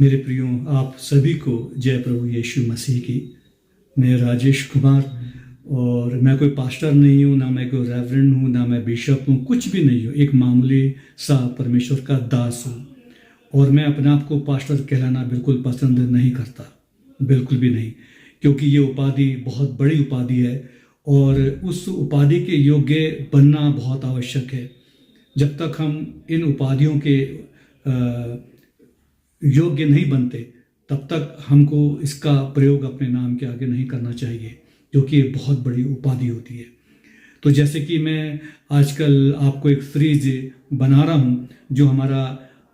मेरे प्रियो, आप सभी को जय प्रभु यीशु मसीह की। मैं राजेश कुमार, और मैं कोई पास्टर नहीं हूँ, ना मैं कोई रेवरेंड हूँ, ना मैं बिशप हूँ, कुछ भी नहीं हूँ। एक मामूली सा परमेश्वर का दास हूँ। और मैं अपने आप को पास्टर कहलाना बिल्कुल पसंद नहीं करता, बिल्कुल भी नहीं, क्योंकि ये उपाधि बहुत बड़ी उपाधि है और उस उपाधि के योग्य बनना बहुत आवश्यक है। जब तक हम इन उपाधियों के योग्य नहीं बनते, तब तक हमको इसका प्रयोग अपने नाम के आगे नहीं करना चाहिए, क्योंकि ये बहुत बड़ी उपाधि होती है। तो जैसे कि मैं आजकल आपको एक सीरीज बना रहा हूँ, जो हमारा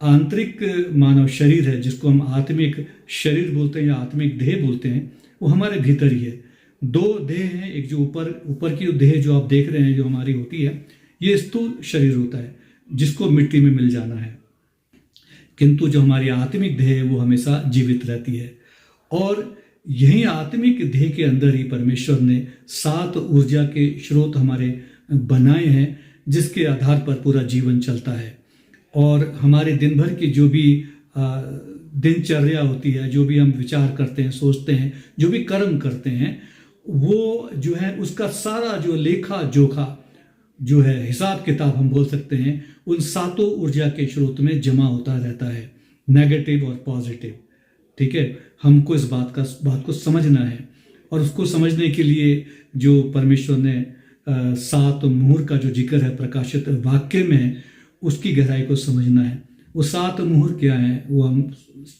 आंतरिक मानव शरीर है, जिसको हम आत्मिक शरीर बोलते हैं या आत्मिक देह बोलते हैं, वो हमारे भीतर ही है। दो देह हैं, एक जो ऊपर की देह जो आप देख रहे हैं, जो हमारी होती है, ये स्थूल शरीर होता है, जिसको मिट्टी में मिल जाना है। किंतु जो हमारी आत्मिक देह है, वो हमेशा जीवित रहती है। और यही आत्मिक देह के अंदर ही परमेश्वर ने 7 ऊर्जा के स्रोत हमारे बनाए हैं, जिसके आधार पर पूरा जीवन चलता है। और हमारे दिन भर की जो भी दिनचर्या होती है, जो भी हम विचार करते हैं, सोचते हैं, जो भी कर्म करते हैं, वो जो है उसका सारा जो लेखा जोखा जो है, हिसाब किताब हम बोल सकते हैं, उन 7 ऊर्जा के स्रोत में जमा होता रहता है, नेगेटिव और पॉजिटिव। ठीक है, हमको इस बात को समझना है। और उसको समझने के लिए जो परमेश्वर ने 7 मुहर का जो जिक्र है प्रकाशित वाक्य में, उसकी गहराई को समझना है। वो 7 मुहर क्या है, वो हम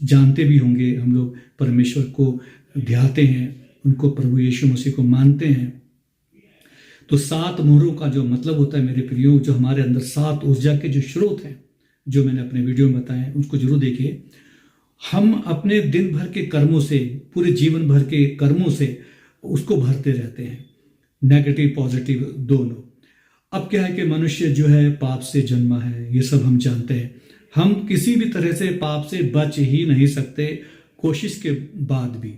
जानते भी होंगे। हम लोग परमेश्वर को ध्याते हैं, उनको प्रभु यीशु मसीह को मानते हैं। तो 7 मुहरों का जो मतलब होता है मेरे प्रियो, जो हमारे अंदर 7 ऊर्जा के जो स्रोत हैं, जो मैंने अपने वीडियो में बताए, उसको जरूर देखिए। हम अपने दिन भर के कर्मों से, पूरे जीवन भर के कर्मों से उसको भरते रहते हैं, नेगेटिव पॉजिटिव दोनों। अब क्या है कि मनुष्य जो है पाप से जन्मा है, ये सब हम जानते हैं। हम किसी भी तरह से पाप से बच ही नहीं सकते, कोशिश के बाद भी।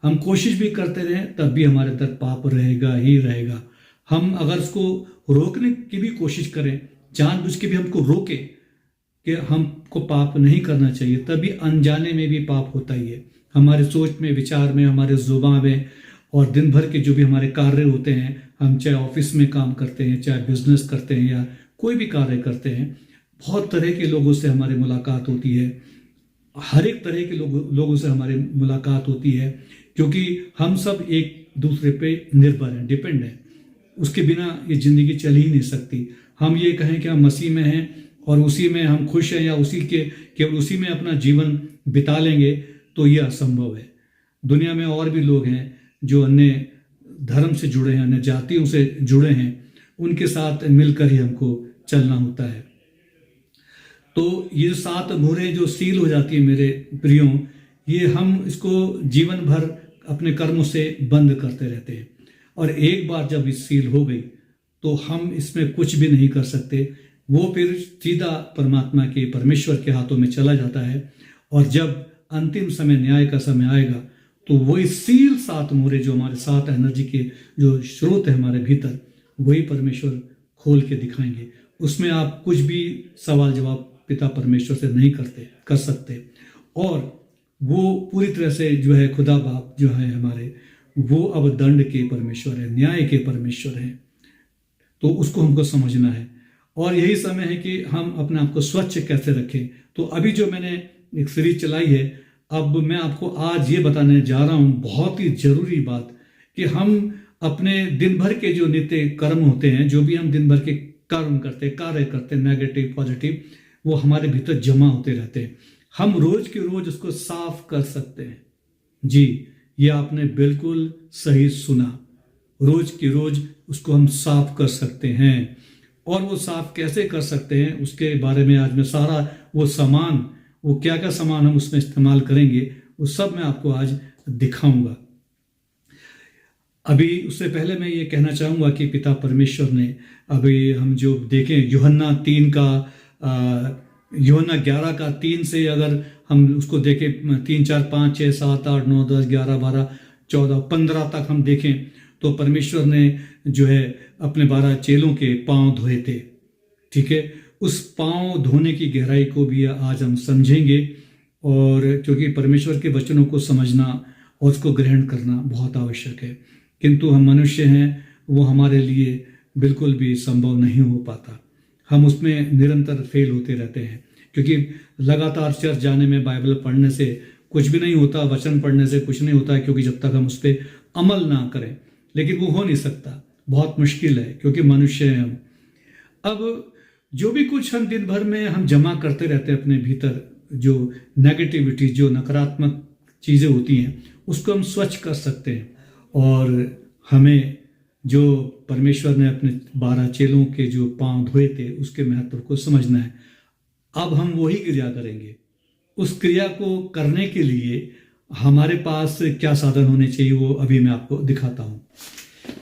हम कोशिश भी करते रहें, तब भी हमारे अंदर पाप रहेगा ही रहेगा। हम अगर उसको रोकने की भी कोशिश करें, जानबूझ के भी हमको रोके कि हमको पाप नहीं करना चाहिए, तभी अनजाने में भी पाप होता ही है। हमारे सोच में, विचार में, हमारे जुबान में, और दिन भर के जो भी हमारे कार्य होते हैं, हम चाहे ऑफिस में काम करते हैं, चाहे बिजनेस करते हैं, या कोई भी कार्य करते हैं, बहुत तरह के लोगों से हमारी मुलाकात होती है। हर एक तरह के लोगों से हमारी मुलाकात होती है, क्योंकि हम सब एक दूसरे पे निर्भर हैं, डिपेंड हैं। उसके बिना ये जिंदगी चल ही नहीं सकती। हम ये कहें कि हम मसीह में हैं और उसी में हम खुश हैं, या केवल उसी में अपना जीवन बिता लेंगे, तो ये असंभव है। दुनिया में और भी लोग हैं जो अन्य धर्म से जुड़े हैं, अन्य जातियों से जुड़े हैं, उनके साथ मिलकर ही हमको चलना होता है। तो ये 7 मुहरें जो सील हो जाती है मेरे प्रियो, ये हम इसको जीवन भर अपने कर्मों से बंद करते रहते हैं। और एक बार जब ये सील हो गई, तो हम इसमें कुछ भी नहीं कर सकते। वो फिर सीधा परमात्मा के, परमेश्वर के हाथों में चला जाता है। और जब अंतिम समय, न्याय का समय आएगा, तो वही सील 7 मुहरे, जो हमारे 7 एनर्जी के जो स्रोत है हमारे भीतर, वही परमेश्वर खोल के दिखाएंगे। उसमें आप कुछ भी सवाल जवाब पिता परमेश्वर से नहीं कर सकते। और वो पूरी तरह से जो है खुदा बाप जो है हमारे, वो अब दंड के परमेश्वर है, न्याय के परमेश्वर है। तो उसको हमको समझना है। और यही समय है कि हम अपने आप को स्वच्छ कैसे रखें। तो अभी जो मैंने एक सीरीज चलाई है, अब मैं आपको आज ये बताने जा रहा हूँ, बहुत ही जरूरी बात, कि हम अपने दिन भर के जो नित्य कर्म होते हैं, जो भी हम दिन भर के कर्म करते, कार्य करते, नेगेटिव पॉजिटिव, वो हमारे भीतर जमा होते रहते हैं। हम रोज के रोज उसको साफ कर सकते हैं। जी, ये आपने बिल्कुल सही सुना, रोज की रोज उसको हम साफ कर सकते हैं। और वो साफ कैसे कर सकते हैं, उसके बारे में आज मैं सारा वो क्या क्या सामान हम उसमें इस्तेमाल करेंगे, वो सब मैं आपको आज दिखाऊंगा। अभी उससे पहले मैं ये कहना चाहूंगा कि पिता परमेश्वर ने, अभी हम जो देखें यूहन्ना 11 का 3 से अगर हम उसको देखें, 3 4 5 6 7 8 9 10 11 12 14 15 तक हम देखें, तो परमेश्वर ने जो है अपने 12 चेलों के पांव धोए थे। ठीक है, उस पांव धोने की गहराई को भी आज हम समझेंगे। और क्योंकि परमेश्वर के वचनों को समझना और उसको ग्रहण करना बहुत आवश्यक है, किंतु हम मनुष्य हैं, वो हमारे लिए बिल्कुल भी संभव नहीं हो पाता। हम उसमें निरंतर फेल होते रहते हैं, क्योंकि लगातार चर्च जाने में, बाइबल पढ़ने से कुछ भी नहीं होता, वचन पढ़ने से कुछ नहीं होता, क्योंकि जब तक हम उस पर अमल ना करें, लेकिन वो हो नहीं सकता, बहुत मुश्किल है, क्योंकि मनुष्य हैं हम। अब जो भी कुछ हम दिन भर में हम जमा करते रहते हैं अपने भीतर, जो नेगेटिविटी, जो नकारात्मक चीज़ें होती हैं, उसको हम स्वच्छ कर सकते हैं। और हमें जो परमेश्वर ने अपने 12 चेलों के जो पांव धोए थे, उसके महत्व को समझना है। अब हम वही क्रिया करेंगे। उस क्रिया को करने के लिए हमारे पास क्या साधन होने चाहिए, वो अभी मैं आपको दिखाता हूँ।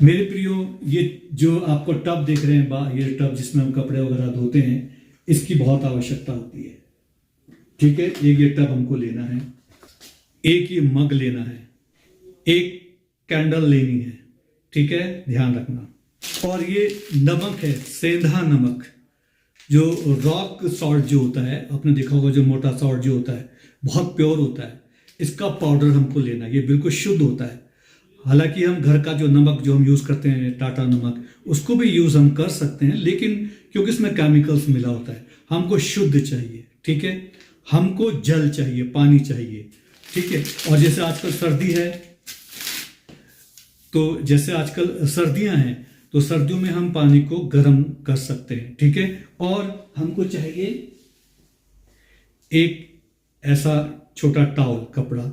मेरे प्रियो, ये जो आपको टब देख रहे हैं, ये टब जिसमें हम कपड़े वगैरह धोते हैं, इसकी बहुत आवश्यकता होती है। ठीक है, एक ये टब हमको लेना है, एक ये मग लेना है, एक कैंडल लेनी है। ठीक है, ध्यान रखना। और ये नमक है, सेंधा नमक, जो रॉक सॉल्ट जो होता है, आपने देखा होगा, जो मोटा सॉल्ट जो होता है, बहुत प्योर होता है, इसका पाउडर हमको लेना है। ये बिल्कुल शुद्ध होता है। हालांकि हम घर का जो नमक जो हम यूज़ करते हैं, टाटा नमक, उसको भी यूज़ हम कर सकते हैं, लेकिन क्योंकि इसमें केमिकल्स मिला होता है, हमको शुद्ध चाहिए। ठीक है, हमको जल चाहिए, पानी चाहिए। ठीक है, और जैसे आजकल सर्दी है, तो जैसे आजकल सर्दियां हैं, तो सर्दियों में हम पानी को गर्म कर सकते हैं। ठीक है, और हमको चाहिए एक ऐसा छोटा टॉवल, कपड़ा,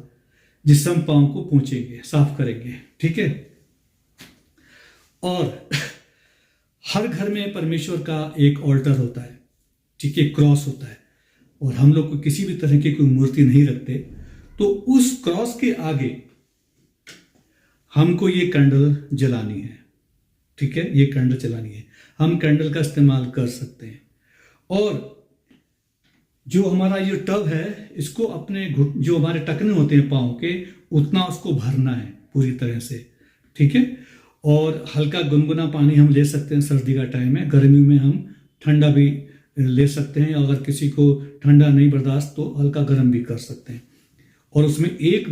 जिससे हम पाँव को पोंछेंगे, साफ करेंगे। ठीक है, और हर घर में परमेश्वर का एक ऑल्टर होता है। ठीक है, क्रॉस होता है, और हम लोग को किसी भी तरह की कोई मूर्ति नहीं रखते, तो उस क्रॉस के आगे हमको ये कैंडल जलानी है। ठीक है, ये कैंडल जलानी है। हम कैंडल का इस्तेमाल कर सकते हैं। और जो हमारा ये टब है, इसको अपने जो हमारे टकने होते हैं पाँव के, उतना उसको भरना है पूरी तरह से। ठीक है, और हल्का गुनगुना पानी हम ले सकते हैं सर्दी का टाइम है। गर्मी में हम ठंडा भी ले सकते हैं, अगर किसी को ठंडा नहीं बर्दाश्त तो हल्का गर्म भी कर सकते हैं। और उसमें एक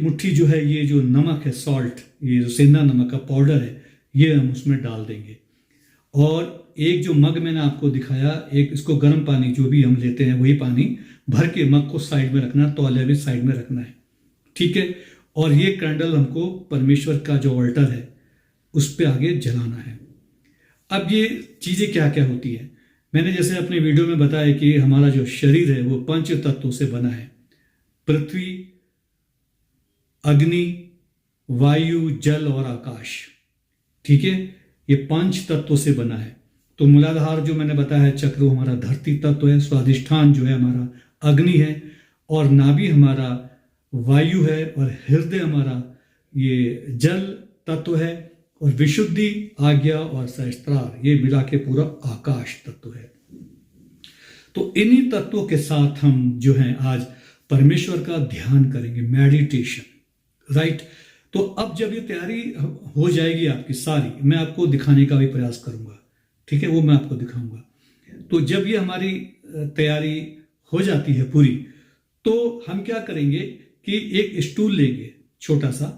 मुट्ठी जो है, ये जो नमक है, सॉल्ट, ये जो सेंधा नमक का पाउडर है, ये हम उसमें डाल देंगे। और एक जो मग मैंने आपको दिखाया, एक इसको गर्म पानी जो भी हम लेते हैं, वही पानी भर के मग को साइड में रखना, तौलिया भी साइड में रखना है। ठीक है, और ये कैंडल हमको परमेश्वर का जो ऑल्टर है, उस पे आगे जलाना है। अब ये चीज़ें क्या क्या होती है, मैंने जैसे अपने वीडियो में बताया कि हमारा जो शरीर है वो 5 तत्वों से बना है। पृथ्वी, अग्नि, वायु, जल और आकाश। ठीक है, ये 5 तत्वों से बना है। तो मूलाधार जो मैंने बताया है, चक्र, वो हमारा धरती तत्व है। स्वादिष्ठान जो है हमारा अग्नि है, और नाभि हमारा वायु है, और हृदय हमारा ये जल तत्व है, और विशुद्धि, आज्ञा और सहस्त्रार, ये मिला के पूरा आकाश तत्व है। तो इन्हीं तत्वों के साथ हम जो है आज परमेश्वर का ध्यान करेंगे, मेडिटेशन। राइट, तो अब जब ये तैयारी हो जाएगी आपकी सारी, मैं आपको दिखाने का भी प्रयास करूंगा। ठीक है, वो मैं आपको दिखाऊंगा। तो जब ये हमारी तैयारी हो जाती है पूरी, तो हम क्या करेंगे कि एक स्टूल लेंगे छोटा सा,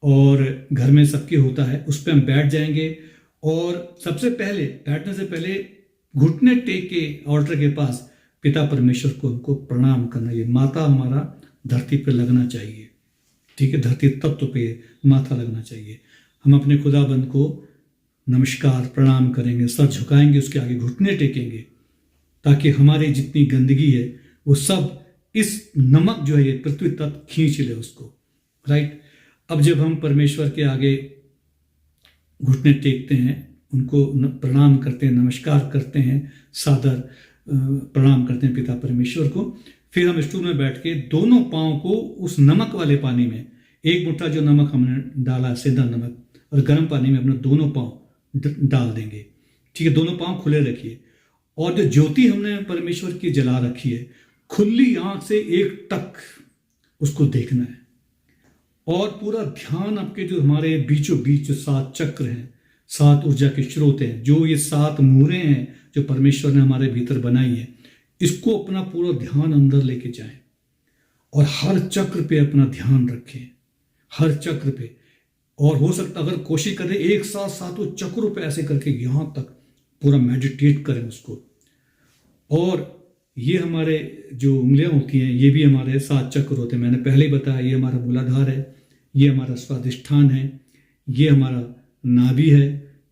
और घर में सबके होता है, उस पर हम बैठ जाएंगे। और सबसे पहले, बैठने से पहले घुटने टेक के ऑल्टर के पास पिता परमेश्वर को उनको प्रणाम करना। ये माथा हमारा धरती पर लगना चाहिए। ठीक है, धरती तत्व पे माथा लगना चाहिए। हम अपने खुदाबंद को नमस्कार, प्रणाम करेंगे, सर झुकाएंगे, उसके आगे घुटने टेकेंगे, ताकि हमारी जितनी गंदगी है वो सब इस नमक जो है, ये पृथ्वी तत्व खींच ले उसको। राइट, अब जब हम परमेश्वर के आगे घुटने टेकते हैं, उनको प्रणाम करते हैं, नमस्कार करते हैं, सादर प्रणाम करते हैं पिता परमेश्वर को, फिर हम स्टूल में बैठ के दोनों पाँव को उस नमक वाले पानी में, एक मुट्ठा जो नमक हमने डाला, सेंधा नमक, और गर्म पानी में अपने दोनों पाँव डाल देंगे। ठीक है, दोनों पाँव खुले रखिए, और जो ज्योति हमने परमेश्वर की जला रखी है, खुली आंख से एक टक उसको देखना है। और पूरा ध्यान आपके जो हमारे बीचों बीच 7 चक्र हैं, 7 ऊर्जा के स्रोत हैं, जो ये 7 मूरें हैं जो परमेश्वर ने हमारे भीतर बनाई है, इसको अपना पूरा ध्यान अंदर लेके जाएं और हर चक्र पे अपना ध्यान रखें, हर चक्र पे। और हो सकता अगर कोशिश करें एक साथ सातों चक्रों पे ऐसे करके यहां तक पूरा मेडिटेट करें उसको। और ये हमारे जो उंगलियां होती हैं ये भी हमारे 7 चक्र होते हैं। मैंने पहले ही बताया, ये हमारा मूलाधार है, ये हमारा स्वादिष्ठान है, ये हमारा नाभि है,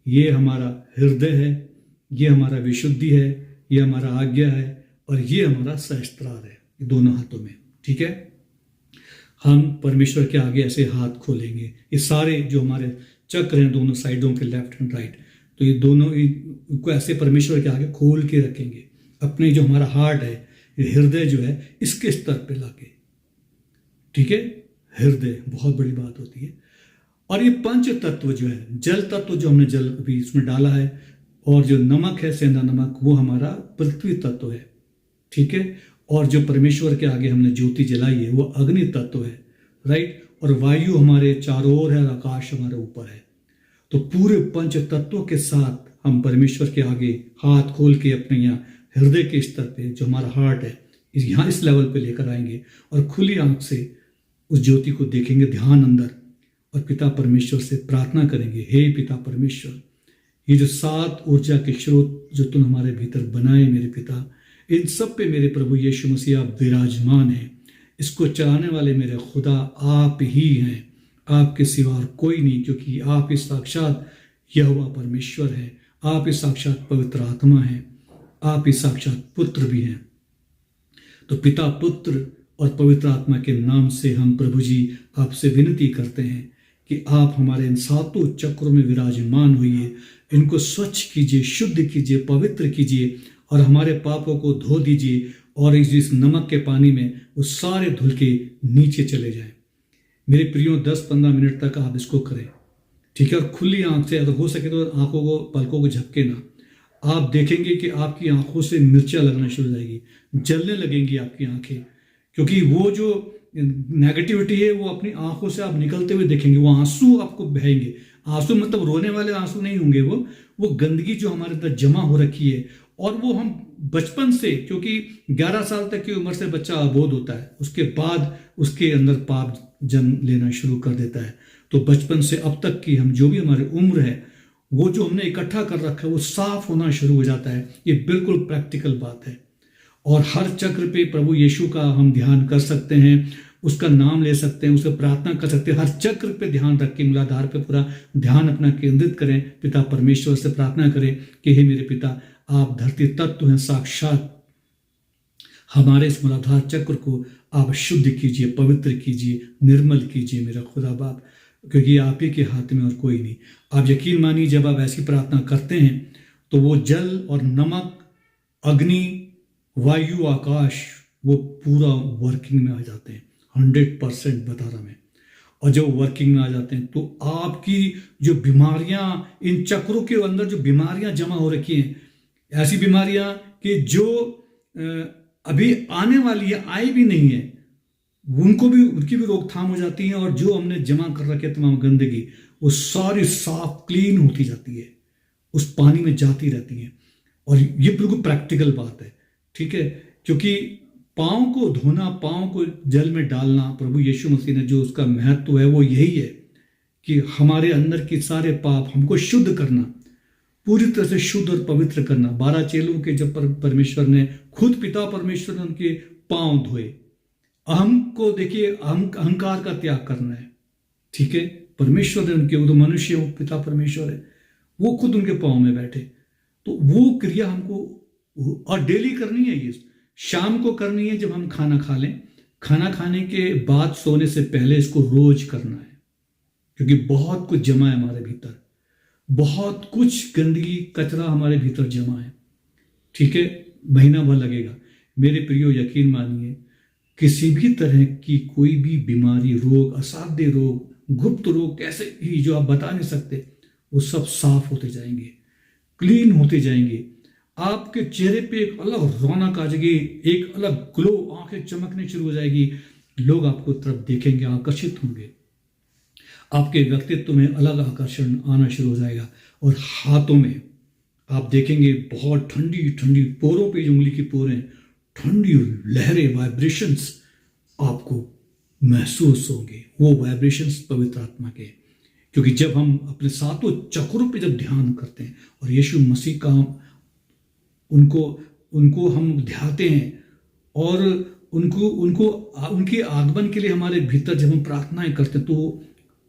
ये हमारा हृदय है, ये हमारा विशुद्धि है, ये हमारा आज्ञा है, और ये हमारा सहस्त्रार है दोनों हाथों में। ठीक है, हम परमेश्वर के आगे ऐसे हाथ खोलेंगे। ये सारे जो हमारे चक्र हैं दोनों साइडों के, लेफ्ट एंड राइट, तो ये दोनों को ऐसे परमेश्वर के आगे खोल के रखेंगे। अपने जो हमारा हार्ट है, हृदय जो है, इसके स्तर पे लाके। ठीक है, हृदय बहुत बड़ी बात होती है। और ये पंच तत्व जो है, जल तत्व जो हमने जल अभी इसमें डाला है, और जो नमक है सेंधा नमक, वो हमारा पृथ्वी तत्व है। ठीक है, और जो परमेश्वर के आगे हमने ज्योति जलाई है वो अग्नि तत्व है, राइट। और वायु हमारे चारों ओर है और आकाश हमारे ऊपर है। तो पूरे पंच तत्वों के साथ हम परमेश्वर के आगे हाथ खोल के अपने यहाँ हृदय के स्तर पे जो हमारा हार्ट है यहाँ इस लेवल पे लेकर आएंगे और खुली आंख से उस ज्योति को देखेंगे ध्यान अंदर, और पिता परमेश्वर से प्रार्थना करेंगे, हे पिता परमेश्वर, ये जो 7 ऊर्जा के स्रोत जो तुम हमारे भीतर बनाए मेरे पिता, इन सब पे मेरे प्रभु यीशु मसीह आप विराजमान हैं। इसको चलाने वाले मेरे खुदा आप ही हैं, आपके सिवा और कोई नहीं, क्योंकि आप इस साक्षात यहोवा परमेश्वर है, आप इस साक्षात पवित्र आत्मा हैं, आप इस साक्षात पुत्र भी हैं। तो पिता, पुत्र और पवित्र आत्मा के नाम से हम प्रभु जी आपसे विनती करते हैं कि आप हमारे इन 7 चक्रों में विराजमान होइए, इनको स्वच्छ कीजिए, शुद्ध कीजिए, पवित्र कीजिए, और हमारे पापों को धो दीजिए, और इस नमक के पानी में वो सारे धुल के नीचे चले जाएं। मेरे प्रियो 10-15 मिनट तक आप इसको करें। ठीक है, और खुली आंख से, अगर हो सके तो आंखों को, पलकों को झपके ना। आप देखेंगे कि आपकी आंखों से मिर्चा लगना शुरू हो जाएगी, जलने लगेंगी आपकी आंखें, क्योंकि वो जो नेगेटिविटी है वो अपनी आंखों से आप निकलते हुए देखेंगे। वो आंसू आपको बहेंगे, आंसू मतलब रोने वाले आंसू नहीं होंगे, वो गंदगी जो हमारे अंदर जमा हो रखी है, और वो हम बचपन से, क्योंकि 11 साल तक की उम्र से बच्चा अबोध होता है, उसके बाद उसके अंदर पाप जन्म लेना शुरू कर देता है। तो बचपन से अब तक की हम जो भी हमारी उम्र है, वो जो हमने इकट्ठा कर रखा है वो साफ होना शुरू हो जाता है। ये बिल्कुल प्रैक्टिकल बात है। और हर चक्र पे प्रभु यीशु का हम ध्यान कर सकते हैं, उसका नाम ले सकते हैं, उससे प्रार्थना कर सकते हैं। हर चक्र पे ध्यान रख के मूलाधार पे पूरा ध्यान अपना केंद्रित करें, पिता परमेश्वर से प्रार्थना करें कि हे मेरे पिता, आप धरती तत्व हैं, साक्षात हमारे इस मूलाधार चक्र को आप शुद्ध कीजिए, पवित्र कीजिए, निर्मल कीजिए मेरा खुदा बाप, क्योंकि आप ही के हाथ में और कोई नहीं। आप यकीन मानिए, जब आप ऐसी प्रार्थना करते हैं तो वो जल और नमक, अग्नि, वायु, आकाश, वो पूरा वर्किंग में आ जाते हैं 100% बता रहा मैं। और जब वर्किंग में आ जाते हैं तो आपकी जो बीमारियां, इन चक्रों के अंदर जो बीमारियां जमा हो रखी हैं, ऐसी बीमारियां कि जो अभी आने वाली है, आई भी नहीं है, उनकी भी रोकथाम हो जाती है। और जो हमने जमा कर रखे तमाम गंदगी, वो सारी साफ क्लीन होती जाती है, उस पानी में जाती रहती है। और ये बिल्कुल प्रैक्टिकल बात है। ठीक है, क्योंकि पाँव को धोना, पाँव को जल में डालना, प्रभु यीशु मसीह ने जो उसका महत्व है वो यही है कि हमारे अंदर के सारे पाप हमको शुद्ध करना, पूरी तरह से शुद्ध और पवित्र करना। 12 चेलों के जब परमेश्वर ने, खुद पिता परमेश्वर ने उनके पाँव धोए। अहम को देखिए, अहंकार का त्याग करना है। ठीक है, परमेश्वर ने उनके, वो तो मनुष्य हो, पिता परमेश्वर है, वो खुद उनके पाँव में बैठे। तो वो क्रिया हमको और डेली करनी है। ये शाम को करनी है जब हम खाना खा लें, खाना खाने के बाद सोने से पहले इसको रोज करना है, क्योंकि बहुत कुछ जमा है हमारे भीतर, बहुत कुछ गंदगी, कचरा हमारे भीतर जमा है। ठीक है, महीना भर लगेगा। मेरे प्रियो, यकीन मानिए, किसी भी तरह की कोई भी बीमारी, रोग, असाध्य रोग, गुप्त रोग, कैसे ही जो आप बता नहीं सकते, वो सब साफ होते जाएंगे, क्लीन होते जाएंगे। आपके चेहरे पे एक अलग रौनक आ जाएगी, एक अलग ग्लो, आंखें चमकने शुरू हो जाएगी, लोग आपको तरफ देखेंगे, आकर्षित होंगे, आपके व्यक्तित्व में अलग आकर्षण आना शुरू हो जाएगा। और हाथों में आप देखेंगे बहुत ठंडी ठंडी, पोरों पे, उंगली की पोरें ठंडी लहरें, वाइब्रेशंस आपको महसूस होंगे, वो वाइब्रेशंस पवित्र आत्मा के। क्योंकि जब हम अपने सातों चक्रों पे जब ध्यान करते हैं और यीशु मसीह का उनको हम ध्याते हैं और उनको उनके आगमन के लिए हमारे भीतर जब हम प्रार्थनाएं करते हैं तो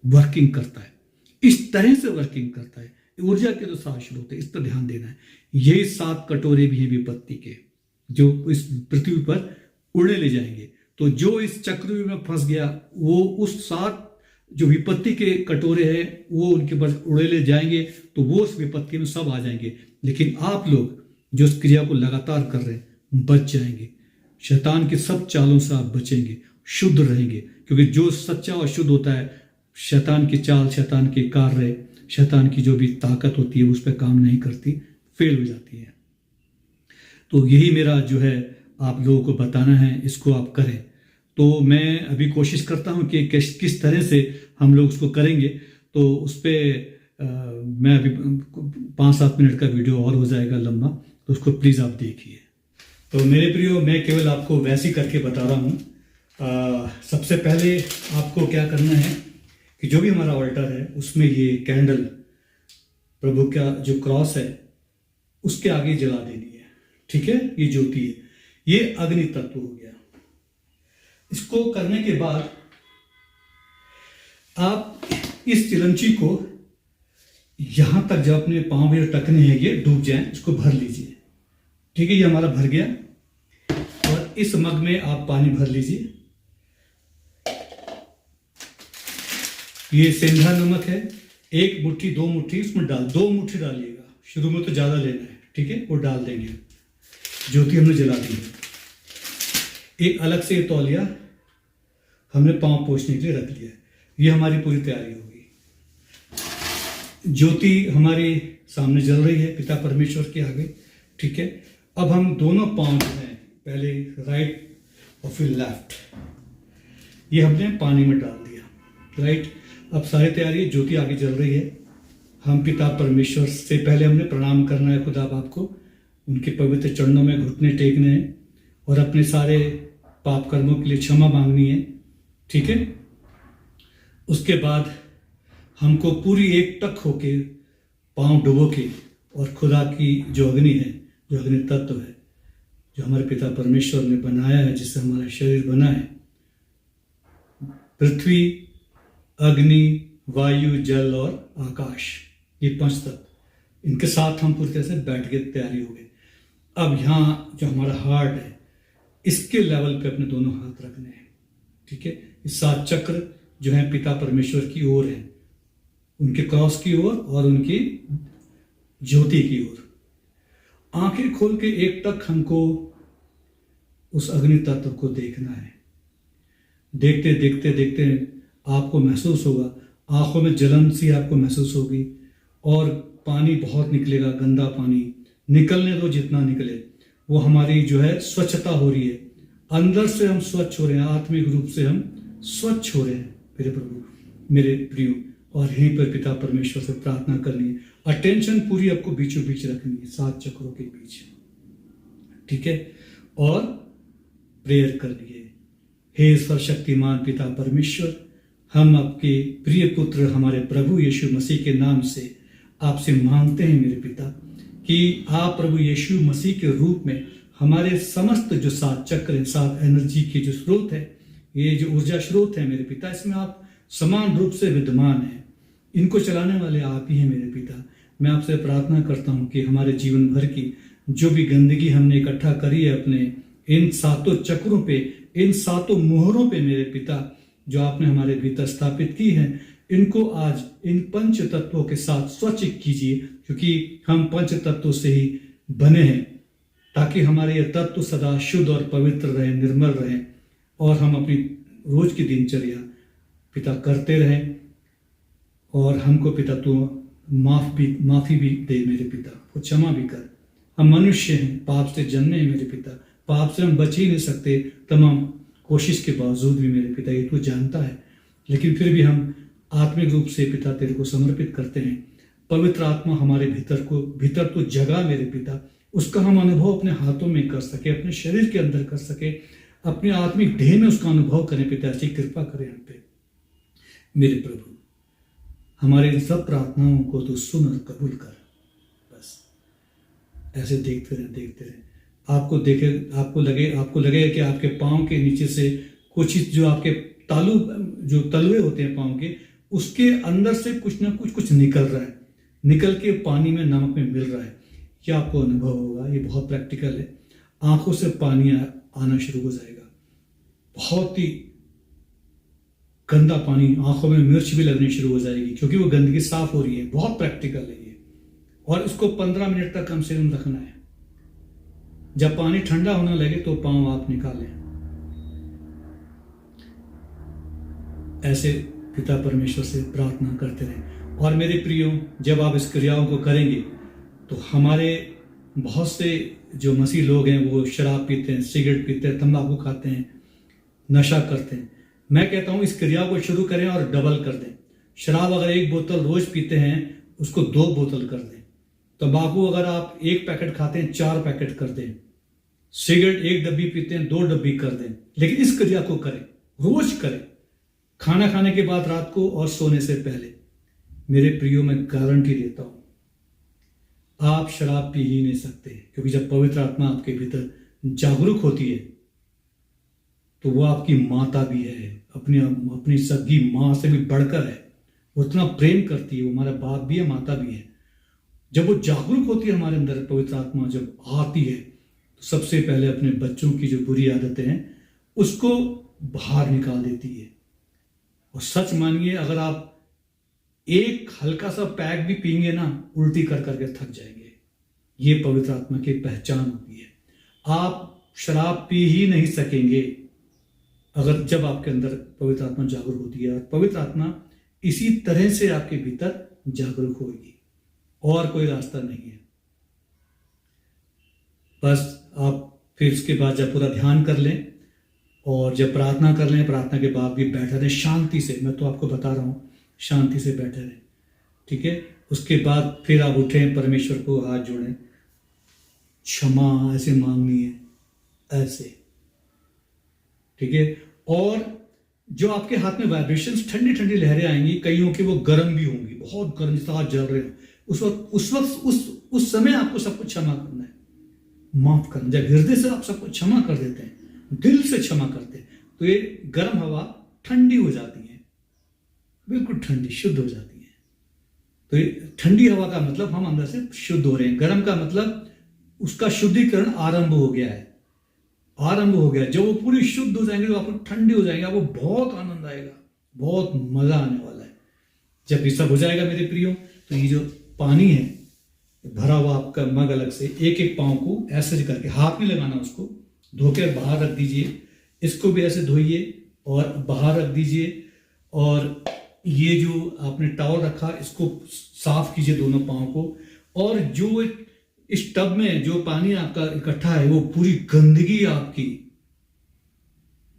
वर्किंग करता है, इस तरह से वर्किंग करता है। ऊर्जा के जो 7 स्रोत है, इस पर ध्यान देना है। यही 7 कटोरे भी हैं विपत्ति के, जो इस पृथ्वी पर उड़ने ले जाएंगे। तो जो इस चक्रव्यूह में फंस गया, वो उस 7 जो विपत्ति के कटोरे हैं वो उनके पास उड़े ले जाएंगे, तो वो उस विपत्ति में सब आ जाएंगे। लेकिन आप लोग जो इस क्रिया को लगातार कर रहे हैं बच जाएंगे। शैतान की सब चालों से आप बचेंगे, शुद्ध रहेंगे। क्योंकि जो सच्चा और शुद्ध होता है, शैतान की चाल, शैतान के कार्य, शैतान की जो भी ताकत होती है उस पर काम नहीं करती, फेल हो जाती है। तो यही मेरा जो है आप लोगों को बताना है, इसको आप करें। तो मैं अभी कोशिश करता हूं कि किस तरह से हम लोग उसको करेंगे। तो उस पर मैं अभी 5-7 मिनट का वीडियो और हो जाएगा लंबा, तो उसको प्लीज़ आप देखिए। तो मेरे प्रियो, मैं केवल आपको वैसे ही करके बता रहा हूँ। सबसे पहले आपको क्या करना है कि जो भी हमारा ऑल्टर है उसमें ये कैंडल प्रभु का जो क्रॉस है उसके आगे जला देनी है। ठीक है, ये ज्योति है, ये अग्नि तत्व हो गया। इसको करने के बाद आप इस चिलमची को यहां तक जब अपने पांव में टकने हैं ये डूब जाए, इसको भर लीजिए। ठीक है, ये हमारा भर गया। और इस मग में आप पानी भर लीजिए। ये सेंधा नमक है, 1 मुट्ठी 2 मुट्ठी इसमें 2 मुट्ठी डालिएगा। शुरू में तो ज्यादा लेना है, ठीक है, वो डाल देंगे। ज्योति हमने जला दी है। एक अलग से तौलिया हमने पांव पोंछने के लिए रख लिया है। ये हमारी पूरी तैयारी होगी। ज्योति हमारे सामने जल रही है पिता परमेश्वर के आगे। ठीक है, अब हम दोनों पांव जो हैं, पहले राइट और फिर लेफ्ट, ये हमने पानी में डाल दिया। राइट, अब सारी तैयारी है, ज्योति आगे जल रही है। हम पिता परमेश्वर से पहले हमने प्रणाम करना है खुदा बाप को, उनके पवित्र चरणों में घुटने टेकने हैं और अपने सारे पाप कर्मों के लिए क्षमा मांगनी है। ठीक है, उसके बाद हमको पूरी एक टक होके पांव डुबो के और खुदा की जो अग्नि है, जो अग्नि तत्व है, जो हमारे पिता परमेश्वर ने बनाया है, जिससे हमारा शरीर बना है, पृथ्वी, अग्नि, वायु, जल और आकाश, ये 5 तत्व, इनके साथ हम पूरी तरह से बैठ के तैयारी हो गई। अब यहाँ जो हमारा हार्ट है, इसके लेवल पे अपने दोनों हाथ रखने हैं। ठीक है, इस 7 चक्र जो है पिता परमेश्वर की ओर है, उनके क्रॉस की ओर और उनकी ज्योति की ओर। आंखें खोल के एक टक हमको उस अग्नि तत्व को देखना है। देखते देखते देखते आपको महसूस होगा, आंखों में जलन सी आपको महसूस होगी और पानी बहुत निकलेगा, गंदा पानी। निकलने दो, जितना निकले। वो हमारी जो है स्वच्छता हो रही है, अंदर से हम स्वच्छ हो रहे हैं, आत्मिक रूप से हम स्वच्छ हो रहे हैं मेरे प्रभु, मेरे प्रियो। और यहीं पर पिता परमेश्वर से प्रार्थना करनी है। अटेंशन पूरी आपको बीचों बीच रखनी है, 7 चक्रों के बीच। ठीक है, और प्रेयर करनी है। हे सर्वशक्तिमान पिता परमेश्वर, हम आपके प्रिय पुत्र हमारे प्रभु यीशु मसीह के नाम से आपसे मांगते हैं मेरे पिता कि आप प्रभु यीशु मसीह के रूप में हमारे समस्त जो 7 चक्र हैं, 7 एनर्जी के जो स्रोत है, ये जो ऊर्जा स्रोत है मेरे पिता, इसमें आप समान रूप से विद्यमान हैं। इनको चलाने वाले आप ही हैं मेरे पिता। मैं आपसे प्रार्थना करता हूं कि हमारे जीवन भर की जो भी गंदगी हमने इकट्ठा करी है अपने इन 7 चक्रों पे, इन 7 मोहरों पे मेरे पिता, जो आपने हमारे भीतर स्थापित की है, इनको आज इन 5 तत्वों के साथ स्वच्छ कीजिए। क्योंकि हम 5 तत्वों से ही बने हैं, ताकि हमारे ये तत्व सदा शुद्ध और पवित्र रहे, निर्मल रहे, और हम अपनी रोज की दिनचर्या पिता करते रहें। और हमको पिता तू माफी भी दे मेरे पिता, वो क्षमा भी कर। हम मनुष्य हैं, पाप से जन्मे हैं मेरे पिता, पाप से हम बच ही नहीं सकते तमाम कोशिश के बावजूद भी मेरे पिता, ये तू जानता है। लेकिन फिर भी हम आत्मिक रूप से पिता तेरे को समर्पित करते हैं। पवित्र आत्मा हमारे भीतर तो जगा मेरे पिता, उसका हम अनुभव अपने हाथों में कर सके, अपने शरीर के अंदर कर सके, अपने आत्मिक देह में उसका अनुभव करें। पिता ऐसी कृपा करें हम पे। मेरे प्रभु, हमारे इन सब प्रार्थनाओं को तो सुन और कबूल कर। बस ऐसे देखते रहे। आपको लगे कि आपके पाँव के नीचे से कुछ जो आपके जो तलवे होते हैं पाँव के, उसके अंदर से कुछ ना कुछ निकल रहा है, निकल के पानी में, नमक में मिल रहा है। क्या आपको अनुभव होगा? ये बहुत प्रैक्टिकल है। आंखों से पानी आना शुरू हो जाएगा, बहुत ही गंदा पानी, आंखों में मिर्च भी लगनी शुरू हो जाएगी, क्योंकि वो गंदगी साफ हो रही है। बहुत प्रैक्टिकल है ये, और इसको 15 मिनट तक कम से कम रखना है। जब पानी ठंडा होने लगे तो पांव आप निकालें। ऐसे पिता परमेश्वर से प्रार्थना करते रहें। और मेरे प्रियो, जब आप इस क्रियाओं को करेंगे तो हमारे बहुत से जो मसीह लोग हैं वो शराब पीते हैं, सिगरेट पीते हैं, तंबाकू खाते हैं, नशा करते हैं। मैं कहता हूं इस क्रिया को शुरू करें और डबल कर दें। शराब अगर 1 बोतल रोज पीते हैं, उसको 2 बोतल कर दें। तंबाकू अगर आप 1 पैकेट खाते हैं, 4 पैकेट कर दें। सिगरेट 1 डब्बी पीते हैं, 2 डब्बी कर दें। लेकिन इस क्रिया को करें, रोज करें, खाना खाने के बाद, रात को और सोने से पहले। मेरे प्रियो, मैं गारंटी देता हूं आप शराब पी ही नहीं सकते, क्योंकि जब पवित्र आत्मा आपके भीतर जागरूक होती है तो वो आपकी माता भी है, अपनी सगी माँ से भी बढ़कर है। वो इतना प्रेम करती है, वो हमारा बाप भी है, माता भी है। जब वो जागरूक होती है हमारे अंदर, पवित्र आत्मा जब आती है, तो सबसे पहले अपने बच्चों की जो बुरी आदतें हैं उसको बाहर निकाल देती है। और सच मानिए, अगर आप एक हल्का सा पैक भी पीएंगे ना, उल्टी कर करके थक जाएंगे। ये पवित्र आत्मा की पहचान होती है। आप शराब पी ही नहीं सकेंगे अगर जब आपके अंदर पवित्र आत्मा जागरूक होती है। और पवित्र आत्मा इसी तरह से आपके भीतर जागरूक होगी, और कोई रास्ता नहीं है। बस आप फिर इसके बाद जब पूरा ध्यान कर लें और जब प्रार्थना कर लें, प्रार्थना के बाद भी बैठे रहें शांति से। मैं तो आपको बता रहा हूँ, शांति से बैठे रहें, ठीक है। उसके बाद फिर आप उठें, परमेश्वर को हाथ जोड़ें, क्षमा ऐसे मांगनी है, ऐसे, ठीक है। और जो आपके हाथ में वाइब्रेशंस, ठंडी ठंडी लहरें आएंगी, कईयों की वो गर्म भी होंगी, बहुत गर्म, जैसे हाथ जल रहे हो, उस समय आपको सब कुछ क्षमा करना है, माफ करना। जब हृदय से आप सबको क्षमा कर देते हैं, दिल से क्षमा करते हैं, तो ये गर्म हवा ठंडी हो जाती है, बिल्कुल ठंडी, शुद्ध हो जाती है। तो ये ठंडी हवा का मतलब हम अंदर से शुद्ध हो रहे हैं। गर्म का मतलब उसका शुद्धिकरण आरंभ हो गया है, आरंभ हो गया। जब वो पूरी शुद्ध हो जाएंगे तो आपको ठंडी हो जाएंगे, आपको बहुत आनंद आएगा, बहुत मजा आने वाला है। जब ये सब हो जाएगा मेरे प्रियो, तो ये जो पानी है भरा हुआ आपका मग अलग से, एक एक पाँव को ऐसे करके, हाथ में लगाना, उसको धो के बाहर रख दीजिए। इसको भी ऐसे धोइए और बाहर रख दीजिए। और ये जो आपने टॉवल रखा, इसको साफ कीजिए दोनों पाँव को। और जो इस टब में जो पानी आपका इकट्ठा है, वो पूरी गंदगी आपकी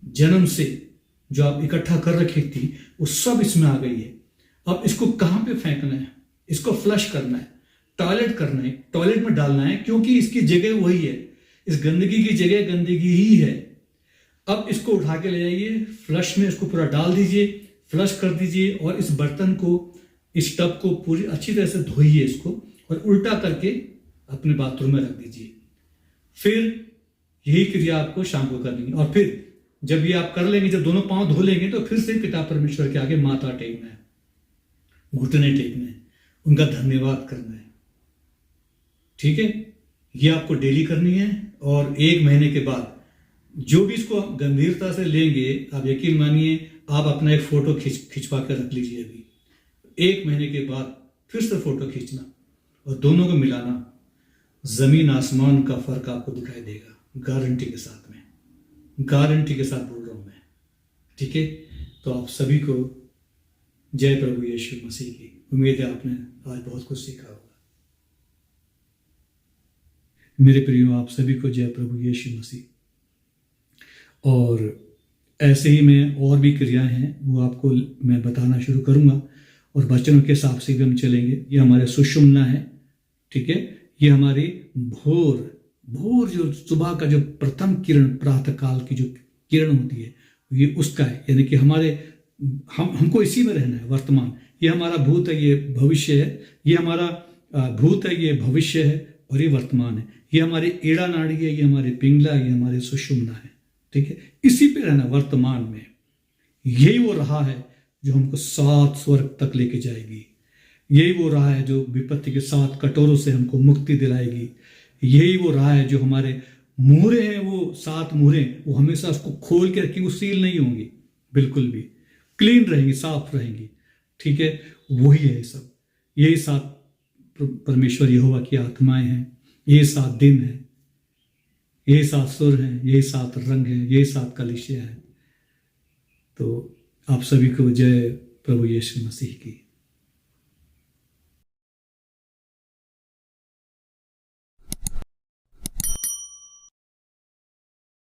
जन्म से जो आप इकट्ठा कर रखी थी, वो सब इसमें आ गई है। अब इसको कहां पे फेंकना है? इसको फ्लश करना है, टॉयलेट करना है, टॉयलेट में डालना है, क्योंकि इसकी जगह वही है, इस गंदगी की जगह गंदगी ही है। अब इसको उठा के ले जाइए, फ्लश में इसको पूरा डाल दीजिए, फ्लश कर दीजिए। और इस बर्तन को, इस टब को पूरी अच्छी तरह से धोइए इसको, और उल्टा करके अपने बाथरूम में रख दीजिए। फिर यही क्रिया आपको शाम को करनी है। और फिर जब ये आप कर लेंगे, जब दोनों पांव धो लेंगे, तो फिर से पिता परमेश्वर के आगे माथा टेकना है, घुटने टेकना है, उनका धन्यवाद करना है, ठीक है। ये आपको डेली करनी है। और 1 महीने के बाद जो भी इसको गंभीरता से लेंगे, आप यकीन मानिए, आप अपना एक फोटो खिंचवा कर रख लीजिए। अभी 1 महीने के बाद फिर से फोटो खींचना और दोनों को मिलाना, जमीन आसमान का फर्क आपको दिखाई देगा, गारंटी के साथ में, गारंटी के साथ बोल रहा हूं मैं, ठीक है। तो आप सभी को जय प्रभु यीशु मसीह की। उम्मीद है आपने आज बहुत कुछ सीखा होगा। मेरे प्रियो, आप सभी को जय प्रभु यीशु मसीह। और ऐसे ही मैं और भी क्रियाएं हैं, वो आपको मैं बताना शुरू करूंगा, और वचनों के हिसाब से भी हम चलेंगे। ये हमारे सुषुम्ना है, ठीक है, ये हमारी भोर भोर जो सुबह का जो प्रथम किरण, प्रातः काल की जो किरण होती है, ये उसका है। यानी कि हमको इसी में रहना है, वर्तमान। ये हमारा भूत है, ये भविष्य है। ये हमारा भूत है, ये भविष्य है, और ये वर्तमान है। ये हमारी एड़ा नाड़ी है, ये हमारे पिंगला, ये हमारे सुषुम्ना है। ठीक है, इसी पे रहना, वर्तमान में। यही वो राह है जो हमको 7 स्वर्ग तक लेके जाएगी। यही वो राह है जो विपत्ति के 7 कटोरों से हमको मुक्ति दिलाएगी। यही वो राह है जो हमारे मुहरे हैं, वो 7 मुहरे, वो हमेशा उसको खोल के रखेंगे, वो सील नहीं होंगी, बिल्कुल भी क्लीन रहेंगी, साफ रहेंगी। ठीक है, वही है सब। यही 7 परमेश्वर यहोवा की आत्माएं हैं, ये 7 दिन है, ये 7 सुर हैं, ये 7 रंग हैं, ये 7 कलीसिया है। तो आप सभी को जय प्रभु यीशु मसीह की।